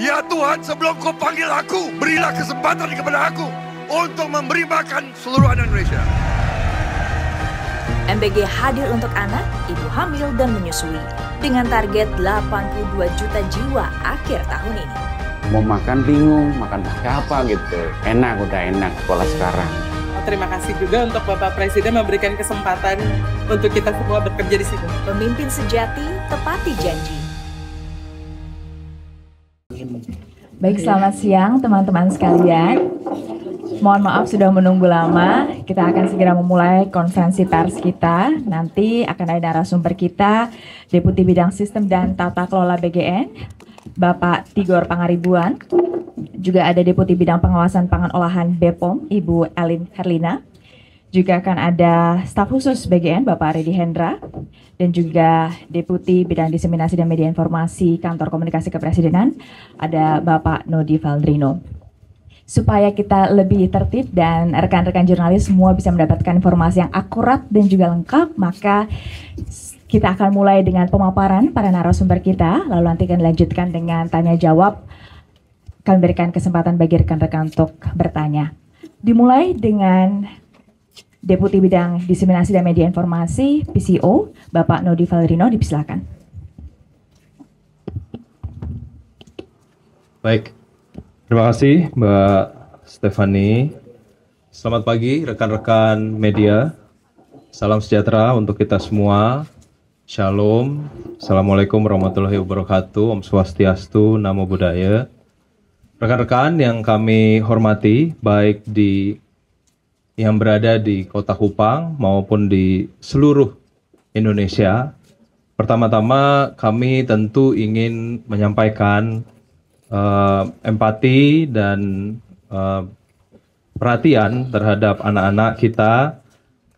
Ya Tuhan, sebelum kau panggil aku, berilah kesempatan kepada aku untuk memberi makan seluruh anak Indonesia. MBG hadir untuk anak, ibu hamil, dan menyusui dengan target 82 juta jiwa akhir tahun ini. Mau makan bingung, makan pakai apa gitu. Udah enak sekolah sekarang. Terima kasih juga untuk Bapak Presiden memberikan kesempatan untuk kita semua bekerja di sini. Pemimpin sejati, tepati janji. Baik, selamat siang teman-teman sekalian. Mohon maaf sudah menunggu lama. Kita akan segera memulai konferensi pers kita. Nanti akan ada narasumber kita, Deputi Bidang Sistem dan Tata Kelola BGN, Bapak Tigor Pangaribuan. Juga ada Deputi Bidang Pengawasan Pangan Olahan BPOM, Ibu Elin Herlina. Juga akan ada staf khusus BGN, Bapak Redi Hendra. Dan juga Deputi Bidang Diseminasi dan Media Informasi Kantor Komunikasi Kepresidenan, ada Bapak Nodi Valdrino. Supaya kita lebih tertib dan rekan-rekan jurnalis semua bisa mendapatkan informasi yang akurat dan juga lengkap, maka kita akan mulai dengan pemaparan para narasumber kita, lalu nanti akan dilanjutkan dengan tanya jawab. Kami berikan kesempatan bagi rekan-rekan untuk bertanya. Dimulai dengan Deputi Bidang Diseminasi dan Media Informasi, PCO, Bapak Nodi Valdrino, dipersilakan. Baik, terima kasih Mbak Stefani. Selamat pagi rekan-rekan media. Salam sejahtera untuk kita semua. Shalom. Assalamualaikum warahmatullahi wabarakatuh. Om Swastiastu, Namo Buddhaya. Rekan-rekan yang kami hormati, baik yang berada di Kota Kupang maupun di seluruh Indonesia. Pertama-tama kami tentu ingin menyampaikan empati dan perhatian terhadap anak-anak kita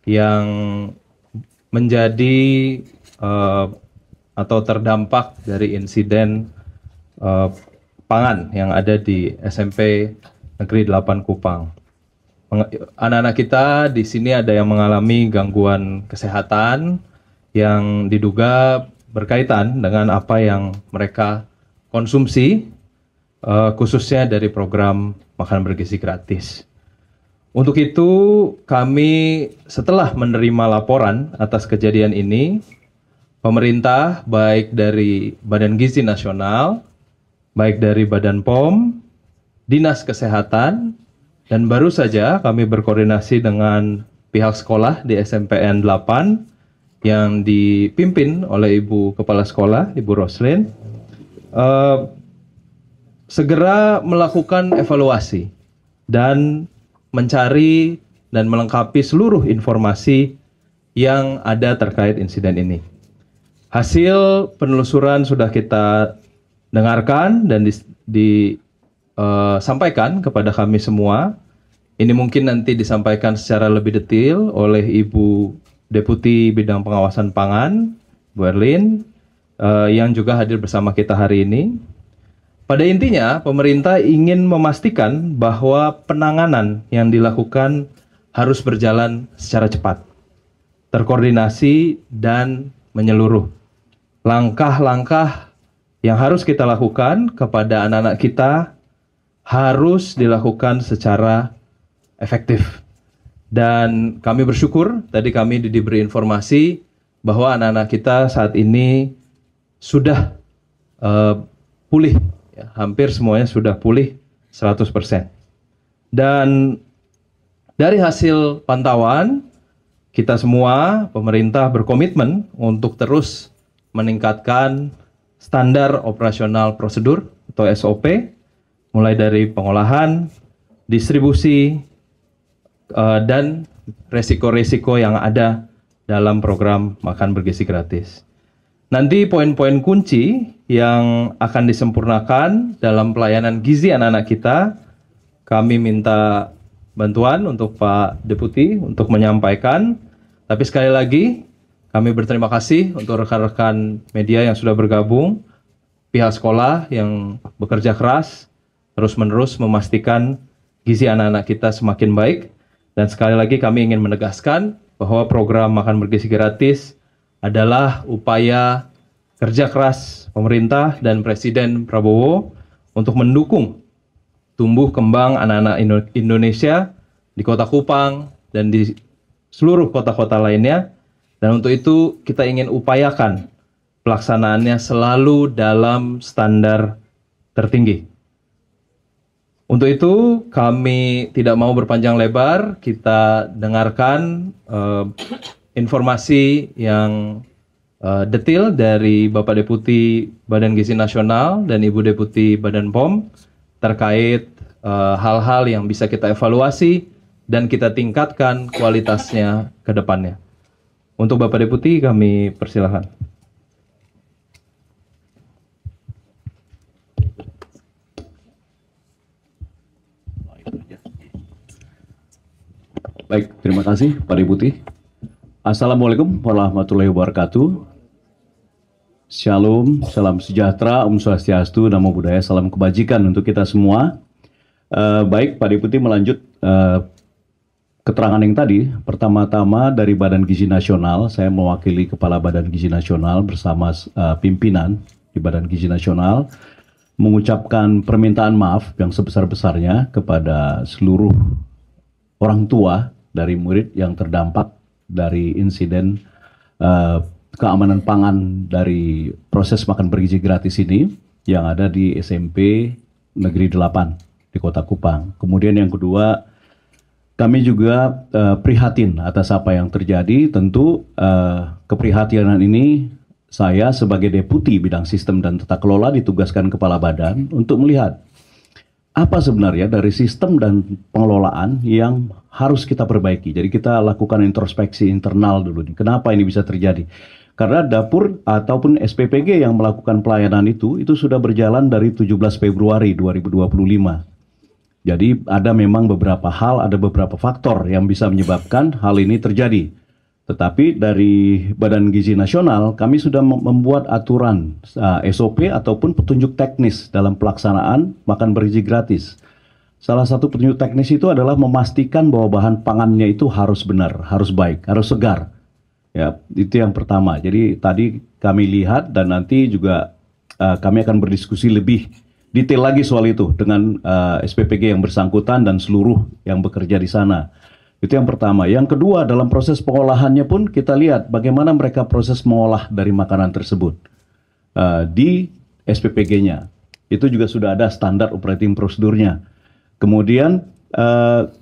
yang menjadi atau terdampak dari insiden pangan yang ada di SMP Negeri 8 Kupang. Anak-anak kita di sini ada yang mengalami gangguan kesehatan yang diduga berkaitan dengan apa yang mereka konsumsi, khususnya dari program makan bergizi gratis. Untuk itu, kami setelah menerima laporan atas kejadian ini, pemerintah baik dari Badan Gizi Nasional, baik dari Badan POM, Dinas Kesehatan, dan baru saja kami berkoordinasi dengan pihak sekolah di SMPN 8 yang dipimpin oleh Ibu Kepala Sekolah, Ibu Roslin, segera melakukan evaluasi dan mencari dan melengkapi seluruh informasi yang ada terkait insiden ini. Hasil penelusuran sudah kita dengarkan dan sampaikan kepada kami semua. Ini mungkin nanti disampaikan secara lebih detail oleh Ibu Deputi Bidang Pengawasan Pangan, Bu Erlin, yang juga hadir bersama kita hari ini. Pada intinya, pemerintah ingin memastikan bahwa penanganan yang dilakukan harus berjalan secara cepat, terkoordinasi, dan menyeluruh. Langkah-langkah yang harus kita lakukan kepada anak-anak kita harus dilakukan secara efektif. Dan kami bersyukur, tadi kami diberi informasi bahwa anak-anak kita saat ini sudah pulih, ya, hampir semuanya sudah pulih 100%. Dan dari hasil pantauan, kita semua, pemerintah berkomitmen untuk terus meningkatkan standar operasional prosedur atau SOP, mulai dari pengolahan, distribusi, dan resiko-resiko yang ada dalam program makan bergizi gratis. Nanti poin-poin kunci yang akan disempurnakan dalam pelayanan gizi anak-anak kita, kami minta bantuan untuk Pak Deputi untuk menyampaikan. Tapi sekali lagi, kami berterima kasih untuk rekan-rekan media yang sudah bergabung, pihak sekolah yang bekerja keras, terus-menerus memastikan gizi anak-anak kita semakin baik. Dan sekali lagi kami ingin menegaskan bahwa program makan bergizi gratis adalah upaya kerja keras pemerintah dan Presiden Prabowo untuk mendukung tumbuh kembang anak-anak Indonesia di Kota Kupang dan di seluruh kota-kota lainnya. Dan untuk itu kita ingin upayakan pelaksanaannya selalu dalam standar tertinggi. Untuk itu kami tidak mau berpanjang lebar, kita dengarkan informasi yang detail dari Bapak Deputi Badan Gizi Nasional dan Ibu Deputi Badan POM terkait hal-hal yang bisa kita evaluasi dan kita tingkatkan kualitasnya ke depannya. Untuk Bapak Deputi kami persilahkan. Baik, terima kasih Pak Deputi. Assalamualaikum warahmatullahi wabarakatuh. Shalom, salam sejahtera, Om Swastiastu, Namo Buddhaya, salam kebajikan untuk kita semua. Baik, Pak Deputi melanjut keterangan yang tadi. Pertama-tama dari Badan Gizi Nasional, saya mewakili Kepala Badan Gizi Nasional bersama pimpinan di Badan Gizi Nasional mengucapkan permintaan maaf yang sebesar-besarnya kepada seluruh orang tua dari murid yang terdampak dari insiden keamanan pangan dari proses makan bergizi gratis ini yang ada di SMP Negeri 8 di Kota Kupang. Kemudian yang kedua, kami juga prihatin atas apa yang terjadi. Tentu keprihatinan ini saya sebagai Deputi Bidang Sistem dan Tata Kelola ditugaskan Kepala Badan untuk melihat apa sebenarnya dari sistem dan pengelolaan yang harus kita perbaiki. Jadi kita lakukan introspeksi internal dulu nih. Kenapa ini bisa terjadi? Karena dapur ataupun SPPG yang melakukan pelayanan itu sudah berjalan dari 17 Februari 2025. Jadi ada memang beberapa hal, ada beberapa faktor yang bisa menyebabkan hal ini terjadi. Tetapi dari Badan Gizi Nasional kami sudah membuat aturan SOP ataupun petunjuk teknis dalam pelaksanaan makan bergizi gratis. Salah satu petunjuk teknis itu adalah memastikan bahwa bahan pangannya itu harus benar, harus baik, harus segar. Ya, itu yang pertama. Jadi tadi kami lihat dan nanti juga kami akan berdiskusi lebih detail lagi soal itu dengan SPPG yang bersangkutan dan seluruh yang bekerja di sana. Itu yang pertama. Yang kedua, dalam proses pengolahannya pun kita lihat bagaimana mereka proses mengolah dari makanan tersebut di SPPG-nya. Itu juga sudah ada standar operating prosedurnya. Kemudian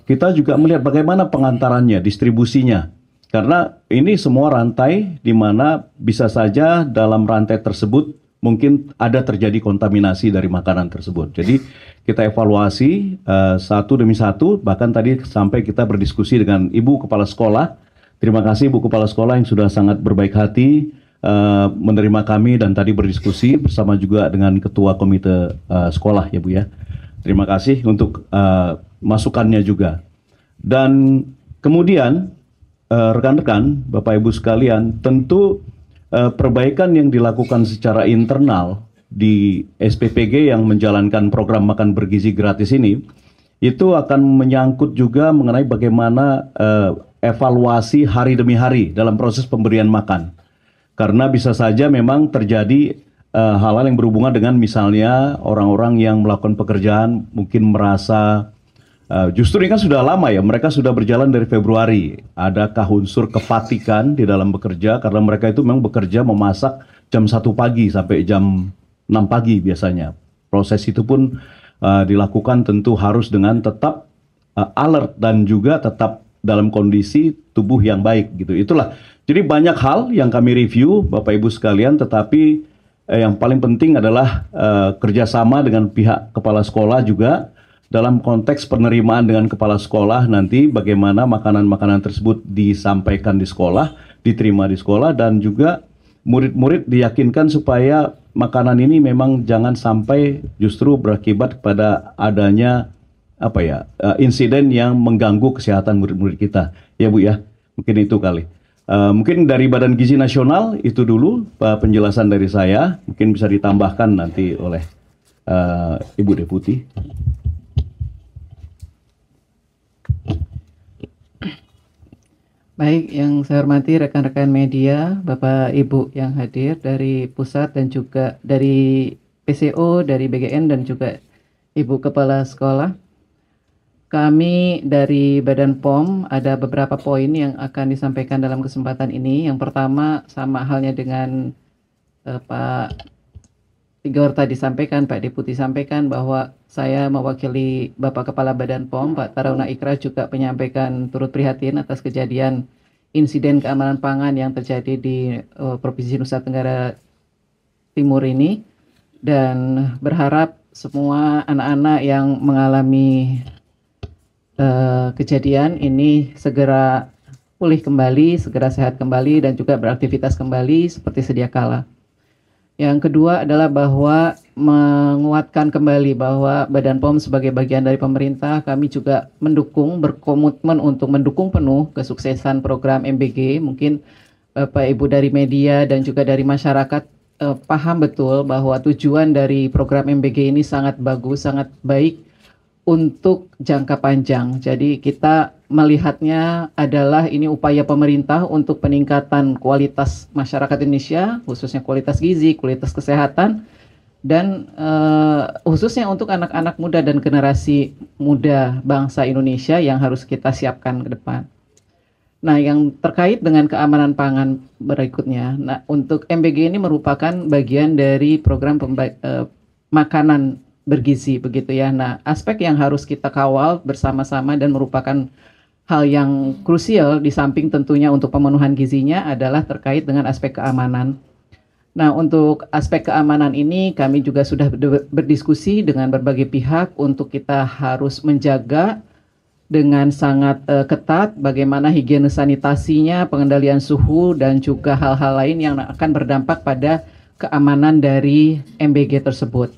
kita juga melihat bagaimana pengantarannya, distribusinya. Karena ini semua rantai di mana bisa saja dalam rantai tersebut mungkin ada terjadi kontaminasi dari makanan tersebut. Jadi kita evaluasi satu demi satu, bahkan tadi sampai kita berdiskusi dengan Ibu Kepala Sekolah. Terima kasih Bu Kepala Sekolah yang sudah sangat berbaik hati menerima kami dan tadi berdiskusi bersama juga dengan Ketua Komite Sekolah ya Bu ya. Terima kasih untuk masukannya juga. Dan kemudian rekan-rekan, Bapak Ibu sekalian, tentu perbaikan yang dilakukan secara internal di SPPG yang menjalankan program makan bergizi gratis ini itu akan menyangkut juga mengenai bagaimana evaluasi hari demi hari dalam proses pemberian makan. Karena bisa saja memang terjadi hal-hal yang berhubungan dengan misalnya orang-orang yang melakukan pekerjaan mungkin merasa justru ini kan sudah lama ya, mereka sudah berjalan dari Februari. Adakah unsur kepatikan di dalam bekerja karena mereka itu memang bekerja memasak jam 1 pagi sampai jam 6 pagi biasanya. Proses itu pun dilakukan tentu harus dengan tetap alert dan juga tetap dalam kondisi tubuh yang baik gitu. Itulah. Jadi banyak hal yang kami review Bapak Ibu sekalian, tetapi yang paling penting adalah kerjasama dengan pihak kepala sekolah juga dalam konteks penerimaan dengan kepala sekolah nanti bagaimana makanan-makanan tersebut disampaikan di sekolah, diterima di sekolah dan juga murid-murid diyakinkan supaya makanan ini memang jangan sampai justru berakibat kepada adanya insiden yang mengganggu kesehatan murid-murid kita. Ya Bu ya, mungkin itu kali. Mungkin dari Badan Gizi Nasional itu dulu penjelasan dari saya, mungkin bisa ditambahkan nanti oleh Ibu Deputi. Baik, yang saya hormati rekan-rekan media, Bapak Ibu yang hadir dari pusat dan juga dari PCO dari BGN dan juga Ibu Kepala Sekolah. Kami dari Badan POM ada beberapa poin yang akan disampaikan dalam kesempatan ini. Yang pertama sama halnya dengan Pak Tigor tadi sampaikan, Pak Deputi sampaikan bahwa saya mewakili Bapak Kepala Badan POM, Pak Tarauna Ikra juga menyampaikan turut prihatin atas kejadian insiden keamanan pangan yang terjadi di Provinsi Nusa Tenggara Timur ini, dan berharap semua anak-anak yang mengalami kejadian ini segera pulih kembali, segera sehat kembali, dan juga beraktivitas kembali seperti sedia kala. Yang kedua adalah bahwa menguatkan kembali bahwa Badan POM sebagai bagian dari pemerintah, kami juga mendukung, berkomitmen untuk mendukung penuh kesuksesan program MBG. Mungkin Bapak Ibu dari media dan juga dari masyarakat paham betul bahwa tujuan dari program MBG ini sangat bagus, sangat baik untuk jangka panjang. Jadi kita melihatnya adalah ini upaya pemerintah untuk peningkatan kualitas masyarakat Indonesia, khususnya kualitas gizi, kualitas kesehatan, dan khususnya untuk anak-anak muda dan generasi muda bangsa Indonesia yang harus kita siapkan ke depan. Nah, yang terkait dengan keamanan pangan berikutnya, nah untuk MBG ini merupakan bagian dari program makanan bergizi begitu ya. Nah, aspek yang harus kita kawal bersama-sama dan merupakan hal yang krusial di samping tentunya untuk pemenuhan gizinya adalah terkait dengan aspek keamanan. Nah, untuk aspek keamanan ini kami juga sudah berdiskusi dengan berbagai pihak untuk kita harus menjaga dengan sangat ketat bagaimana higiene sanitasinya, pengendalian suhu, dan juga hal-hal lain yang akan berdampak pada keamanan dari MBG tersebut.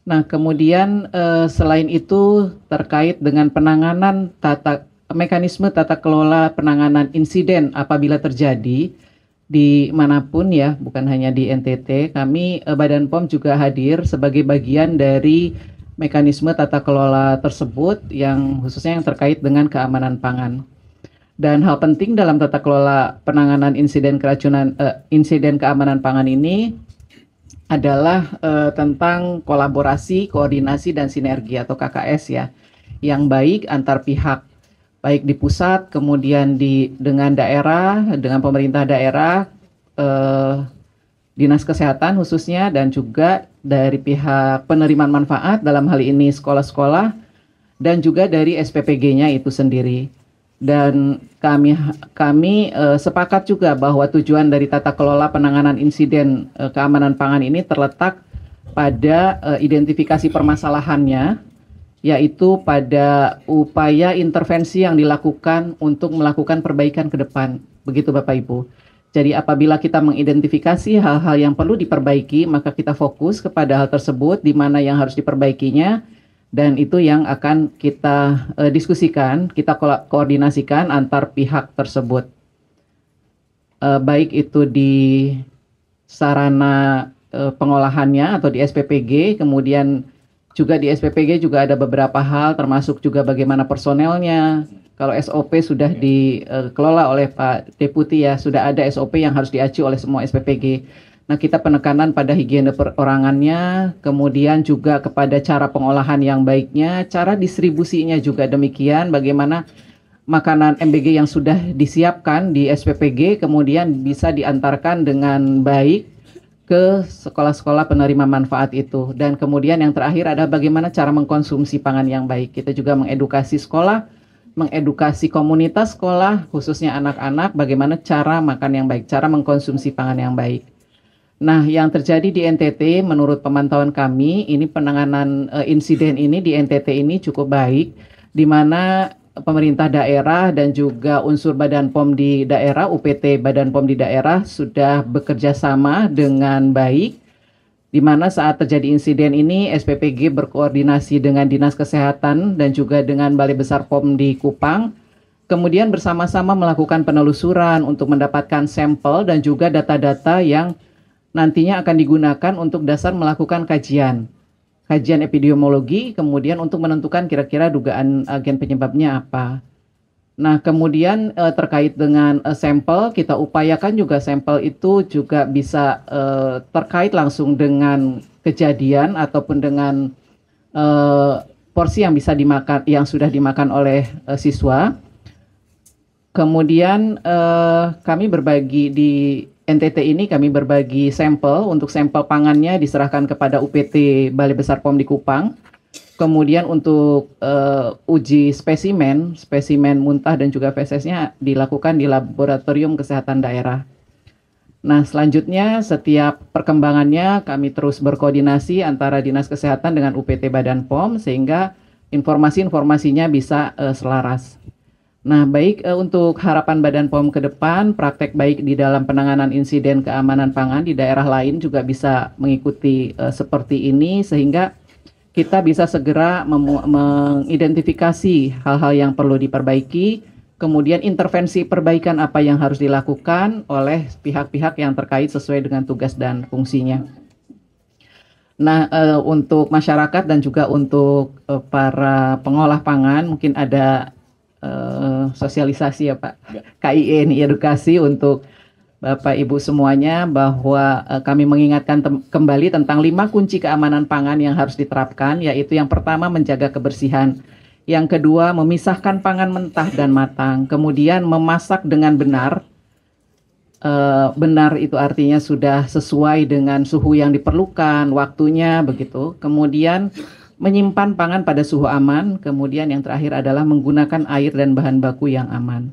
Nah, kemudian selain itu terkait dengan penanganan mekanisme tata kelola penanganan insiden apabila terjadi di manapun ya, bukan hanya di NTT, kami Badan POM juga hadir sebagai bagian dari mekanisme tata kelola tersebut yang khususnya yang terkait dengan keamanan pangan. Dan hal penting dalam tata kelola penanganan insiden keracunan insiden keamanan pangan ini adalah tentang kolaborasi, koordinasi, dan sinergi atau KKS ya, yang baik antar pihak, baik di pusat, kemudian dengan daerah, dengan pemerintah daerah, dinas kesehatan khususnya, dan juga dari pihak penerimaan manfaat dalam hal ini sekolah-sekolah, dan juga dari SPPG-nya itu sendiri. Dan kami sepakat juga bahwa tujuan dari tata kelola penanganan insiden keamanan pangan ini terletak pada identifikasi permasalahannya, yaitu pada upaya intervensi yang dilakukan untuk melakukan perbaikan ke depan. Begitu Bapak Ibu. Jadi apabila kita mengidentifikasi hal-hal yang perlu diperbaiki, maka kita fokus kepada hal tersebut, di mana yang harus diperbaikinya, dan itu yang akan kita diskusikan, kita koordinasikan antar pihak tersebut. Baik itu di sarana pengolahannya atau di SPPG, kemudian juga di SPPG juga ada beberapa hal, termasuk juga bagaimana personelnya. Kalau SOP sudah dikelola oleh Pak Deputi ya, sudah ada SOP yang harus diacu oleh semua SPPG. Nah, kita penekanan pada higiene perorangannya, kemudian juga kepada cara pengolahan yang baiknya, cara distribusinya juga demikian, bagaimana makanan MBG yang sudah disiapkan di SPPG kemudian bisa diantarkan dengan baik ke sekolah-sekolah penerima manfaat itu. Dan kemudian yang terakhir adalah bagaimana cara mengkonsumsi pangan yang baik. Kita juga mengedukasi sekolah, mengedukasi komunitas sekolah, khususnya anak-anak, bagaimana cara makan yang baik, cara mengkonsumsi pangan yang baik. Nah, yang terjadi di NTT menurut pemantauan kami, ini penanganan insiden ini di NTT ini cukup baik, di mana pemerintah daerah dan juga unsur Badan POM di daerah, UPT Badan POM di daerah sudah bekerja sama dengan baik, di mana saat terjadi insiden ini SPPG berkoordinasi dengan Dinas Kesehatan dan juga dengan Balai Besar POM di Kupang, kemudian bersama-sama melakukan penelusuran untuk mendapatkan sampel dan juga data-data yang nantinya akan digunakan untuk dasar melakukan kajian epidemiologi, kemudian untuk menentukan kira-kira dugaan agen penyebabnya apa. Nah, kemudian terkait dengan sampel, kita upayakan juga sampel itu juga bisa terkait langsung dengan kejadian ataupun dengan porsi yang bisa dimakan, yang sudah dimakan oleh siswa. Kemudian kami berbagi di NTT ini, kami berbagi sampel. Untuk sampel pangannya diserahkan kepada UPT Balai Besar POM di Kupang. Kemudian untuk uji spesimen muntah dan juga fesesnya dilakukan di Laboratorium Kesehatan Daerah. Nah, selanjutnya setiap perkembangannya kami terus berkoordinasi antara Dinas Kesehatan dengan UPT Badan POM sehingga informasi-informasinya bisa selaras. Nah, baik untuk harapan Badan POM ke depan, praktek baik di dalam penanganan insiden keamanan pangan di daerah lain juga bisa mengikuti seperti ini sehingga kita bisa segera mengidentifikasi hal-hal yang perlu diperbaiki, kemudian intervensi perbaikan apa yang harus dilakukan oleh pihak-pihak yang terkait sesuai dengan tugas dan fungsinya. Nah, untuk masyarakat dan juga untuk para pengolah pangan, mungkin ada sosialisasi ya Pak, KIE ini edukasi untuk Bapak Ibu semuanya bahwa kami mengingatkan kembali tentang 5 kunci keamanan pangan yang harus diterapkan, yaitu yang pertama menjaga kebersihan, yang kedua memisahkan pangan mentah dan matang, kemudian memasak dengan benar. Benar itu artinya sudah sesuai dengan suhu yang diperlukan, waktunya begitu. Kemudian menyimpan pangan pada suhu aman, kemudian yang terakhir adalah menggunakan air dan bahan baku yang aman.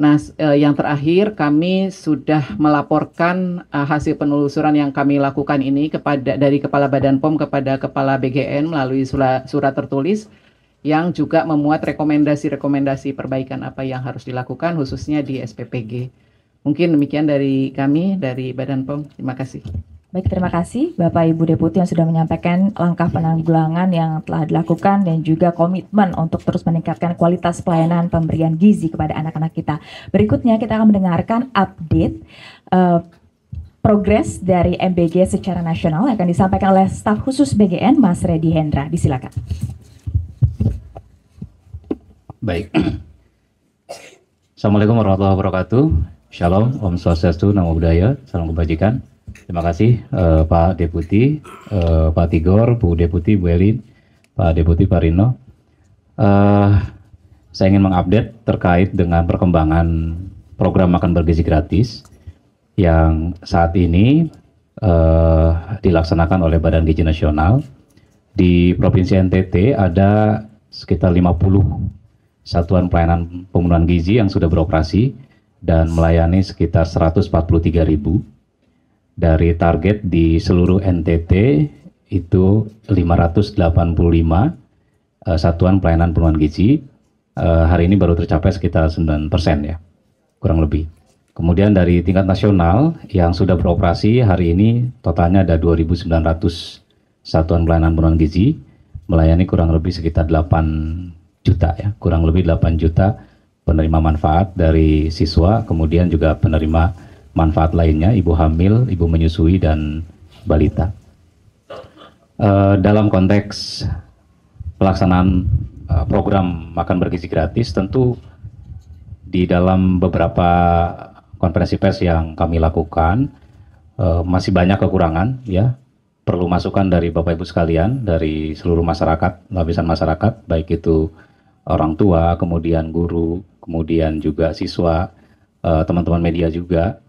Nah, yang terakhir kami sudah melaporkan hasil penelusuran yang kami lakukan ini dari Kepala Badan POM kepada Kepala BGN melalui surat tertulis yang juga memuat rekomendasi-rekomendasi perbaikan apa yang harus dilakukan khususnya di SPPG. Mungkin demikian dari kami, dari Badan POM. Terima kasih. Baik, terima kasih Bapak Ibu Deputi yang sudah menyampaikan langkah penanggulangan yang telah dilakukan dan juga komitmen untuk terus meningkatkan kualitas pelayanan pemberian gizi kepada anak-anak kita. Berikutnya kita akan mendengarkan update progres dari MBG secara nasional yang akan disampaikan oleh staf khusus BGN Mas Reddy Hendra. Disilakan. Baik. Assalamualaikum warahmatullahi wabarakatuh. Shalom, Om Swastiastu, Namo Buddhaya, salam kebajikan. Terima kasih Pak Deputi, Pak Tigor, Bu Deputi, Bu Elin, Pak Deputi, Pak Rino. Saya ingin mengupdate terkait dengan perkembangan program makan bergizi gratis yang saat ini dilaksanakan oleh Badan Gizi Nasional. Di Provinsi NTT ada sekitar 50 satuan pelayanan pemenuhan gizi yang sudah beroperasi dan melayani sekitar 143.000. Dari target di seluruh NTT itu 585 satuan pelayanan pemenuhan gizi. Hari ini baru tercapai sekitar 9% ya, kurang lebih. Kemudian dari tingkat nasional yang sudah beroperasi hari ini totalnya ada 2.900 satuan pelayanan pemenuhan gizi, melayani kurang lebih sekitar 8 juta ya, kurang lebih 8 juta penerima manfaat dari siswa, kemudian juga penerima manfaat lainnya, ibu hamil, ibu menyusui, dan balita. Dalam konteks pelaksanaan program makan bergizi gratis, tentu di dalam beberapa konferensi pers yang kami lakukan masih banyak kekurangan, ya. Perlu masukan dari Bapak Ibu sekalian, dari seluruh masyarakat, lapisan masyarakat, baik itu orang tua, kemudian guru, kemudian juga siswa, teman-teman media juga.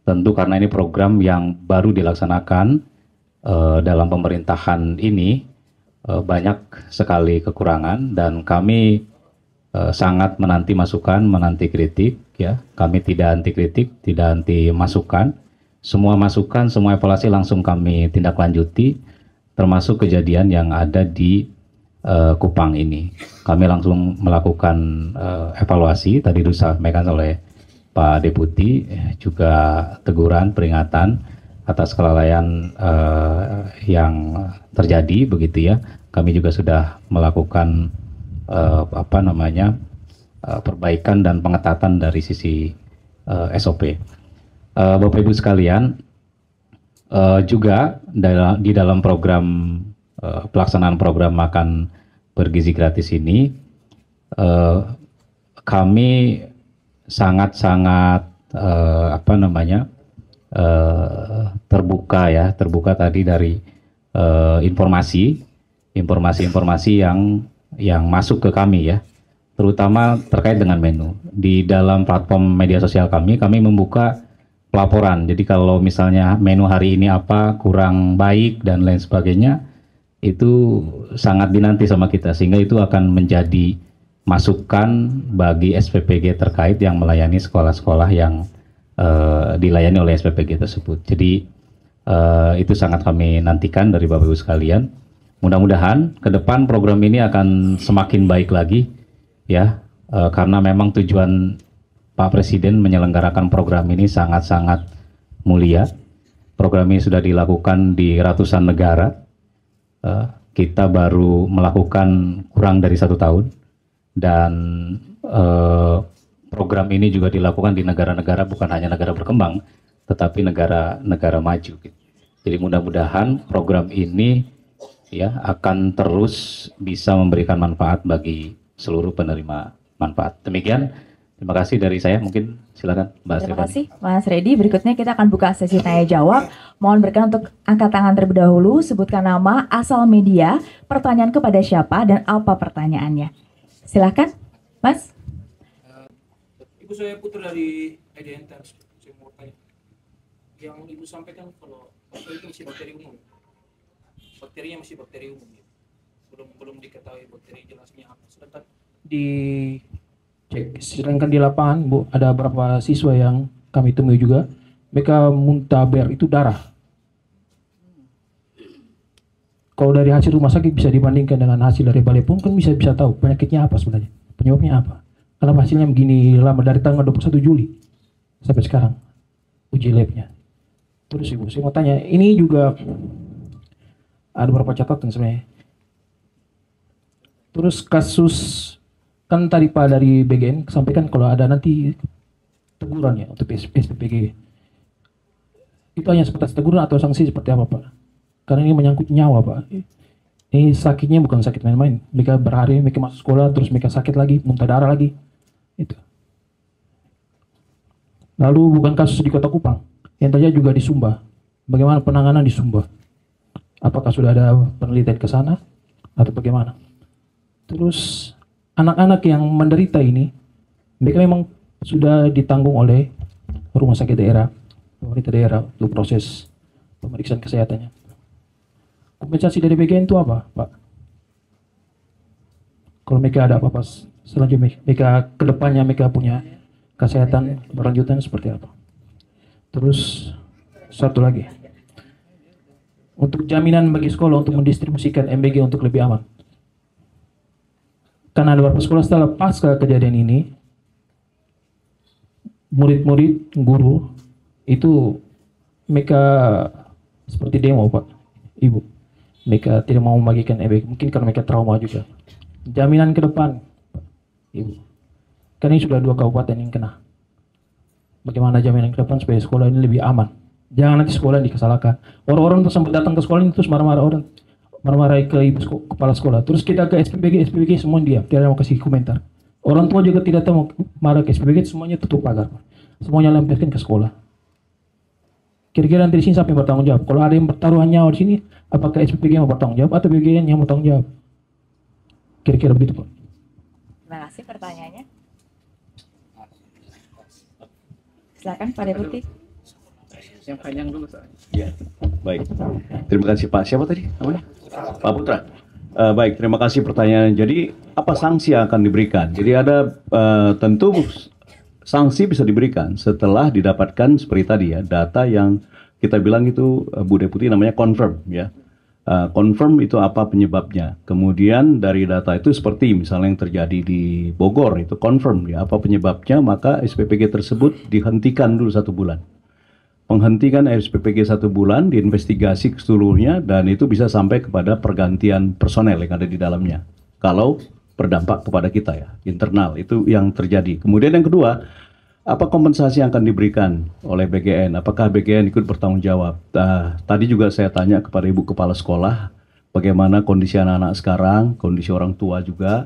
Tentu karena ini program yang baru dilaksanakan dalam pemerintahan ini, banyak sekali kekurangan dan kami sangat menanti masukan, menanti kritik ya. Kami tidak anti kritik, tidak anti masukan. Semua masukan, semua evaluasi langsung kami tindak lanjuti, termasuk kejadian yang ada di Kupang ini. Kami langsung melakukan evaluasi, tadi disampaikan oleh Pak Deputi, juga teguran, peringatan atas kelalaian yang terjadi begitu ya. Kami juga sudah melakukan perbaikan dan pengetatan dari sisi SOP. Bapak Ibu sekalian, juga di dalam program pelaksanaan program makan bergizi gratis ini, kami sangat-sangat terbuka ya, terbuka tadi dari informasi yang masuk ke kami ya, terutama terkait dengan menu. Di dalam platform media sosial kami membuka pelaporan. Jadi kalau misalnya menu hari ini apa kurang baik dan lain sebagainya, itu sangat dinanti sama kita, sehingga itu akan menjadi masukan bagi SPPG terkait yang melayani sekolah-sekolah yang dilayani oleh SPPG tersebut. Jadi itu sangat kami nantikan dari Bapak Ibu sekalian. Mudah-mudahan ke depan program ini akan semakin baik lagi ya, karena memang tujuan Pak Presiden menyelenggarakan program ini sangat-sangat mulia. Program ini sudah dilakukan di ratusan negara. Kita baru melakukan kurang dari 1 tahun, dan program ini juga dilakukan di negara-negara bukan hanya negara berkembang, tetapi negara-negara maju. Jadi mudah-mudahan program ini ya akan terus bisa memberikan manfaat bagi seluruh penerima manfaat. Demikian, terima kasih dari saya. Mungkin silakan Mbak Stefani. Terima kasih Mas Redi. Berikutnya kita akan buka sesi tanya jawab. Mohon berkenan untuk angkat tangan terlebih dahulu, sebutkan nama, asal media, pertanyaan kepada siapa, dan apa pertanyaannya. Silakan, Mas. Ibu, saya Putra dari IDN Times. Saya mau tanya, yang Ibu sampaikan kalau itu masih bakteri umum, bakterinya masih bakteri umum, ya. belum diketahui bakteri jelasnya apa. Sedangkan di lapangan, Bu, ada beberapa siswa yang kami temui juga, mereka muntaber itu darah. Kalau dari hasil rumah sakit bisa dibandingkan dengan hasil dari Balai POM, kan bisa tahu penyakitnya apa sebenarnya, penyebabnya apa. Kenapa hasilnya begini lama dari tanggal 21 Juli sampai sekarang uji labnya. Terus Ibu, saya mau tanya, ini juga ada beberapa catatan sebenarnya. Terus kasus, kan tadi Pak dari BGN sampaikan kalau ada nanti teguran ya untuk SPPG. Itu hanya sebatas teguran atau sanksi seperti apa Pak? Karena ini menyangkut nyawa Pak. Ini sakitnya bukan sakit main-main. Mereka berhari, mereka masuk sekolah, terus mereka sakit lagi, muntah darah lagi. Itu. Lalu bukan kasus di Kota Kupang, yang terjadi juga di Sumba. Bagaimana penanganan di Sumba? Apakah sudah ada penelitian ke sana atau bagaimana? Terus anak-anak yang menderita ini, mereka memang sudah ditanggung oleh rumah sakit daerah, pemerintah daerah untuk proses pemeriksaan kesehatannya. Kompensasi dari BGN itu apa, Pak? Kalau mereka ada apa-apa selanjutnya, mereka kedepannya mereka punya kesehatan berlanjutan seperti apa? Terus satu lagi, untuk jaminan bagi sekolah untuk mendistribusikan MBG untuk lebih aman. Karena ada beberapa sekolah setelah pasca kejadian ini, murid-murid, guru itu mereka seperti demo Pak, Ibu. Mereka tidak mau membagikan MBG, mungkin karena mereka trauma juga. Jaminan ke depan, Ibu. Karena ini sudah 2 kabupaten yang kena. Bagaimana jaminan ke depan supaya sekolah ini lebih aman? Jangan nanti sekolah yang dikesalahkan. Orang-orang terus sempat datang ke sekolah ini terus marah-marah ke ibu kepala sekolah. Terus kita ke SPPG semua diam, tidak mau kasih komentar. Orang tua juga tidak tahu marah ke SPPG, semuanya tutup pagar. Semuanya lemparkan ke sekolah. Kira-kira nanti di sini siapa yang bertanggung jawab? Kalau ada yang bertaruhan nyawa di sini, apakah SPPG yang bertanggung jawab atau BGN yang bertanggung jawab? Kira-kira begitu Pak. Terima kasih pertanyaannya. Silakan Pak Deputi. Yang panjang dulu soalnya. Ya, baik. Terima kasih Pak. Siapa tadi namanya? Pak Putra. Baik, terima kasih pertanyaan. Jadi apa sanksi yang akan diberikan? Jadi ada tentu sanksi bisa diberikan setelah didapatkan seperti tadi ya, data yang kita bilang itu Bu Deputi namanya confirm ya. Confirm itu apa penyebabnya. Kemudian dari data itu seperti misalnya yang terjadi di Bogor itu confirm ya apa penyebabnya, maka SPPG tersebut dihentikan dulu 1 bulan. Menghentikan SPPG 1 bulan, diinvestigasi seluruhnya, dan itu bisa sampai kepada pergantian personel yang ada di dalamnya. Kalau berdampak kepada kita ya, internal, itu yang terjadi. Kemudian yang kedua, apa kompensasi yang akan diberikan oleh BGN? Apakah BGN ikut bertanggung jawab? Tadi juga saya tanya kepada Ibu Kepala Sekolah, bagaimana kondisi anak-anak sekarang, kondisi orang tua juga.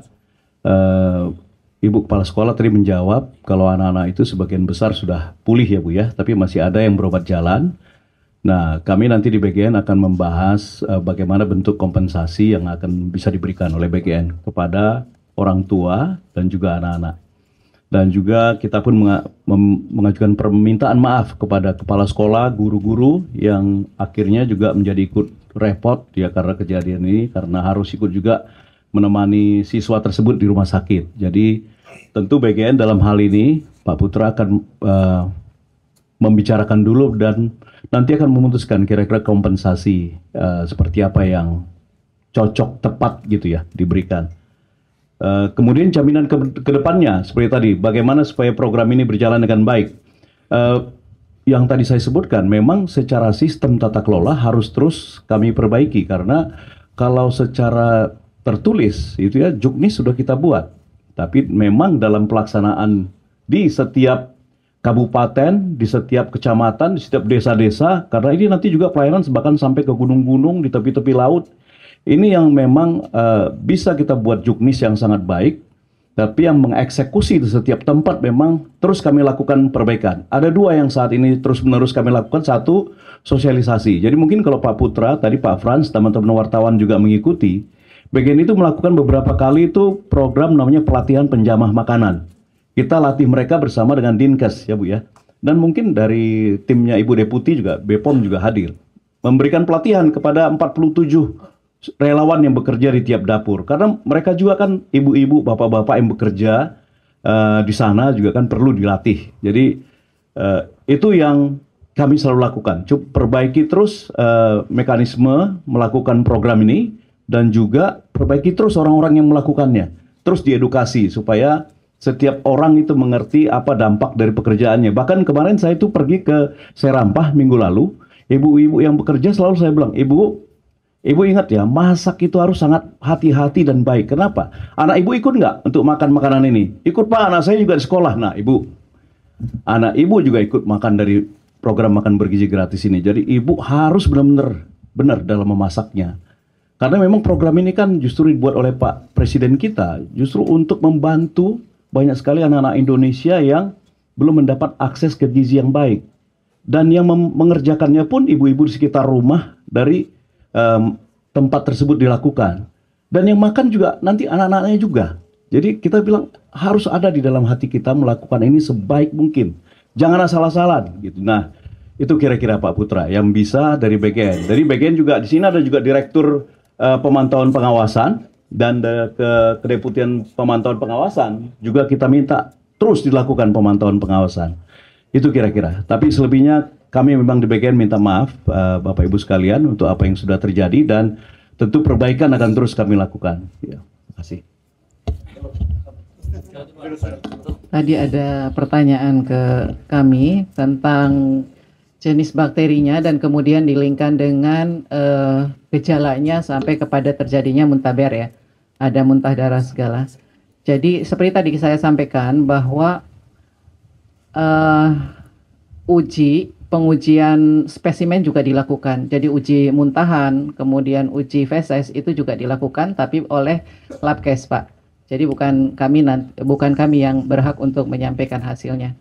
Ibu Kepala Sekolah tadi menjawab kalau anak-anak itu sebagian besar sudah pulih ya Bu ya, tapi masih ada yang berobat jalan. Nah, kami nanti di BGN akan membahas bagaimana bentuk kompensasi yang akan bisa diberikan oleh BGN kepada orang tua dan juga anak-anak. Dan juga kita pun mengajukan permintaan maaf kepada kepala sekolah, guru-guru yang akhirnya juga menjadi ikut repot ya karena kejadian ini, karena harus ikut juga menemani siswa tersebut di rumah sakit. Jadi tentu BGN dalam hal ini Pak Putra akan membicarakan dulu dan nanti akan memutuskan kira-kira kompensasi seperti apa yang cocok, tepat gitu ya diberikan. Kemudian jaminan ke depannya seperti tadi, bagaimana supaya program ini berjalan dengan baik. Yang tadi saya sebutkan, memang secara sistem tata kelola harus terus kami perbaiki, karena kalau secara tertulis itu ya juknis sudah kita buat, tapi memang dalam pelaksanaan di setiap kabupaten, di setiap kecamatan, di setiap desa-desa, karena ini nanti juga pelayanan bahkan sampai ke gunung-gunung di tepi-tepi laut. Ini yang memang bisa kita buat juknis yang sangat baik, tapi yang mengeksekusi di setiap tempat memang terus kami lakukan perbaikan. Ada dua yang saat ini terus-menerus kami lakukan. Satu, sosialisasi. Jadi mungkin kalau Pak Putra, tadi Pak Frans, teman-teman wartawan juga mengikuti, BGN itu melakukan beberapa kali itu program namanya pelatihan penjamah makanan. Kita latih mereka bersama dengan Dinkes ya Bu ya. Dan mungkin dari timnya Ibu Deputi juga, BPOM juga hadir. Memberikan pelatihan kepada 47 relawan yang bekerja di tiap dapur, karena mereka juga kan ibu-ibu, bapak-bapak yang bekerja di sana juga kan perlu dilatih. Jadi itu yang kami selalu lakukan. Perbaiki terus mekanisme melakukan program ini, dan juga perbaiki terus orang-orang yang melakukannya. Terus diedukasi supaya setiap orang itu mengerti apa dampak dari pekerjaannya. Bahkan kemarin saya itu pergi ke Serampah minggu lalu, ibu-ibu yang bekerja selalu saya bilang, Ibu ingat ya, masak itu harus sangat hati-hati dan baik. Kenapa? Anak ibu ikut nggak untuk makan makanan ini? Ikut Pak, anak saya juga di sekolah. Nah ibu, anak ibu juga ikut makan dari program makan bergizi gratis ini. Jadi ibu harus benar-benar dalam memasaknya. Karena memang program ini kan justru dibuat oleh Pak Presiden kita, justru untuk membantu banyak sekali anak-anak Indonesia yang belum mendapat akses ke gizi yang baik. Dan yang mengerjakannya pun ibu-ibu di sekitar rumah dari tempat tersebut dilakukan, dan yang makan juga nanti anak-anaknya juga. Jadi kita bilang harus ada di dalam hati kita melakukan ini sebaik mungkin, jangan asal-asalan gitu. Nah itu kira-kira Pak Putra yang bisa dari BGN. Dari BGN juga di sini ada juga Direktur Pemantauan Pengawasan dan Kedeputian Pemantauan Pengawasan juga kita minta terus dilakukan pemantauan pengawasan. Itu kira-kira. Tapi selebihnya kami memang di BGN minta maaf Bapak Ibu sekalian untuk apa yang sudah terjadi, dan tentu perbaikan akan terus kami lakukan. Ya, terima kasih. Tadi ada pertanyaan ke kami tentang jenis bakterinya dan kemudian dilingkan dengan gejalanya sampai kepada terjadinya muntaber ya. Ada muntah darah segala. Jadi seperti tadi saya sampaikan bahwa pengujian spesimen juga dilakukan. Jadi uji muntahan, kemudian uji feses itu juga dilakukan, tapi oleh Labkes Pak. Jadi bukan kami yang berhak untuk menyampaikan hasilnya.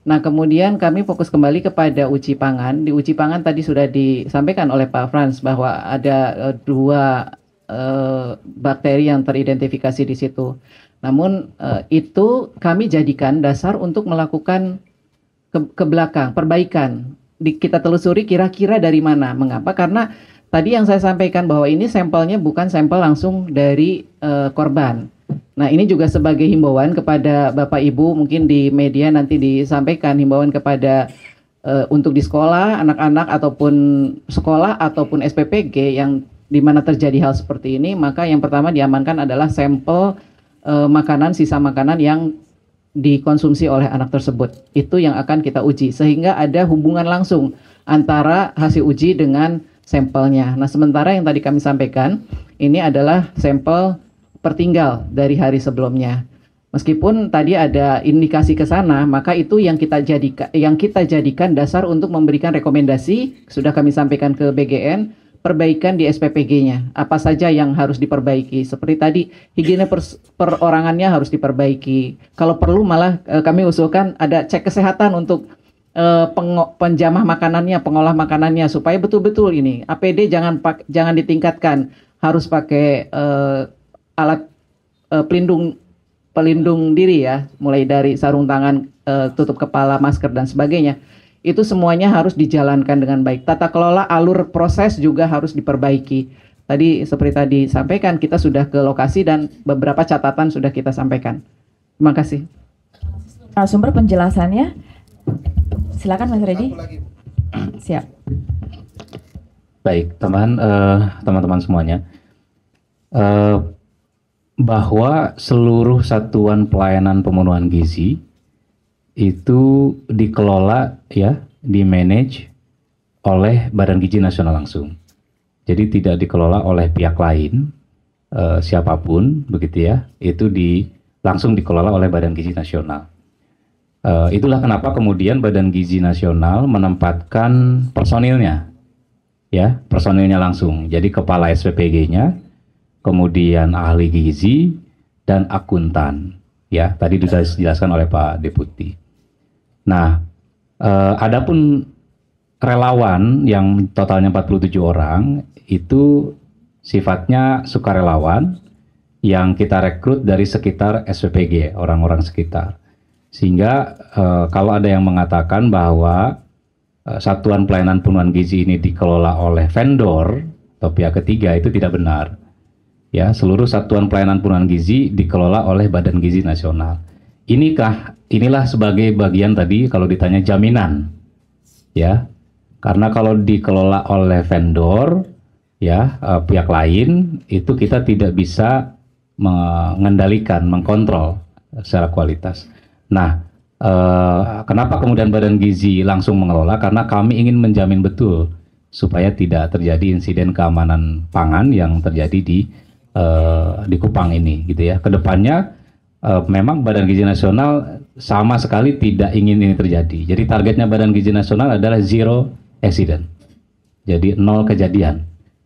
Nah kemudian kami fokus kembali kepada uji pangan. Di uji pangan tadi sudah disampaikan oleh Pak Frans bahwa ada dua bakteri yang teridentifikasi di situ. Namun itu kami jadikan dasar untuk melakukan ke belakang, perbaikan. Kita telusuri kira-kira dari mana. Mengapa? Karena tadi yang saya sampaikan bahwa ini sampelnya bukan sampel langsung dari korban. Nah ini juga sebagai himbauan kepada Bapak Ibu, mungkin di media nanti disampaikan himbauan kepada untuk di sekolah, anak-anak ataupun sekolah ataupun SPPG yang dimana terjadi hal seperti ini, maka yang pertama diamankan adalah sampel makanan, sisa makanan yang dikonsumsi oleh anak tersebut. Itu yang akan kita uji sehingga ada hubungan langsung antara hasil uji dengan sampelnya. Nah sementara yang tadi kami sampaikan ini adalah sampel pertinggal dari hari sebelumnya. Meskipun tadi ada indikasi ke sana, maka itu yang kita jadikan dasar untuk memberikan rekomendasi. Sudah kami sampaikan ke BGN, perbaikan di SPPG-nya, apa saja yang harus diperbaiki. Seperti tadi, higiene perorangannya harus diperbaiki. Kalau perlu malah kami usulkan ada cek kesehatan untuk penjamah makanannya, pengolah makanannya, supaya betul-betul ini APD jangan ditingkatkan, harus pakai alat pelindung diri ya, mulai dari sarung tangan, tutup kepala, masker dan sebagainya. Itu semuanya harus dijalankan dengan baik. Tata kelola alur proses juga harus diperbaiki. Tadi seperti tadi sampaikan, kita sudah ke lokasi dan beberapa catatan sudah kita sampaikan. Terima kasih. Sumber penjelasannya, silakan Mas Reddy. Siap. Baik, teman-teman semuanya, bahwa seluruh satuan pelayanan pemenuhan gizi itu dikelola ya, dimanage oleh Badan Gizi Nasional langsung. Jadi tidak dikelola oleh pihak lain, siapapun begitu ya, itu langsung dikelola oleh Badan Gizi Nasional. Itulah kenapa kemudian Badan Gizi Nasional menempatkan personilnya, ya, personilnya langsung. Jadi kepala SPPG-nya, kemudian ahli gizi dan akuntan, ya. Tadi sudah dijelaskan oleh Pak Deputi. Nah, adapun relawan yang totalnya 47 orang itu sifatnya sukarelawan yang kita rekrut dari sekitar SPPG, orang-orang sekitar. Sehingga kalau ada yang mengatakan bahwa satuan pelayanan pemenuhan gizi ini dikelola oleh vendor atau pihak ketiga, itu tidak benar. Ya, seluruh satuan pelayanan pemenuhan gizi dikelola oleh Badan Gizi Nasional. Inilah sebagai bagian tadi kalau ditanya jaminan. Ya. Karena kalau dikelola oleh vendor ya, pihak lain, itu kita tidak bisa mengendalikan, mengkontrol secara kualitas. Nah, kenapa kemudian Badan Gizi langsung mengelola? Karena kami ingin menjamin betul supaya tidak terjadi insiden keamanan pangan yang terjadi di Kupang ini, gitu ya. Kedepannya memang Badan Gizi Nasional sama sekali tidak ingin ini terjadi. Jadi targetnya Badan Gizi Nasional adalah zero accident. Jadi 0 kejadian.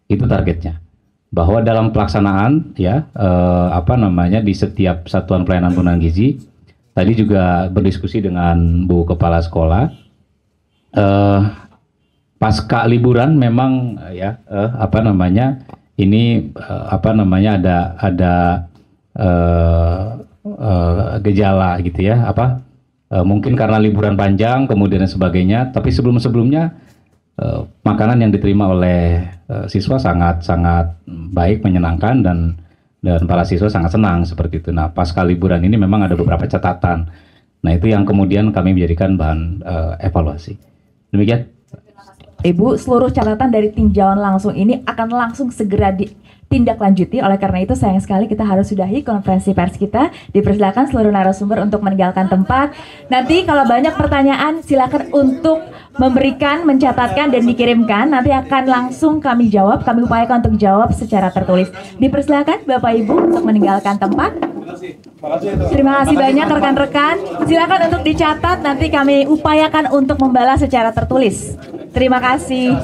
Itu targetnya. Bahwa dalam pelaksanaan ya di setiap satuan pelayanan pemenuhan gizi, tadi juga berdiskusi dengan Bu Kepala Sekolah. Pasca liburan memang ya ada gejala gitu ya, mungkin karena liburan panjang kemudian dan sebagainya, tapi sebelumnya makanan yang diterima oleh siswa sangat baik, menyenangkan, dan para siswa sangat senang seperti itu. Nah, pasca liburan ini memang ada beberapa catatan. Nah, itu yang kemudian kami menjadikan bahan evaluasi. Demikian. Ibu, seluruh catatan dari tinjauan langsung ini akan langsung segera ditindaklanjuti. Oleh karena itu sayang sekali kita harus sudahi konferensi pers kita. Dipersilakan seluruh narasumber untuk meninggalkan tempat. Nanti kalau banyak pertanyaan silakan untuk memberikan, mencatatkan dan dikirimkan. Nanti akan langsung kami jawab, kami upayakan untuk jawab secara tertulis. Dipersilakan Bapak Ibu untuk meninggalkan tempat. Terima kasih banyak rekan-rekan. Silakan untuk dicatat, nanti kami upayakan untuk membalas secara tertulis. Terima kasih.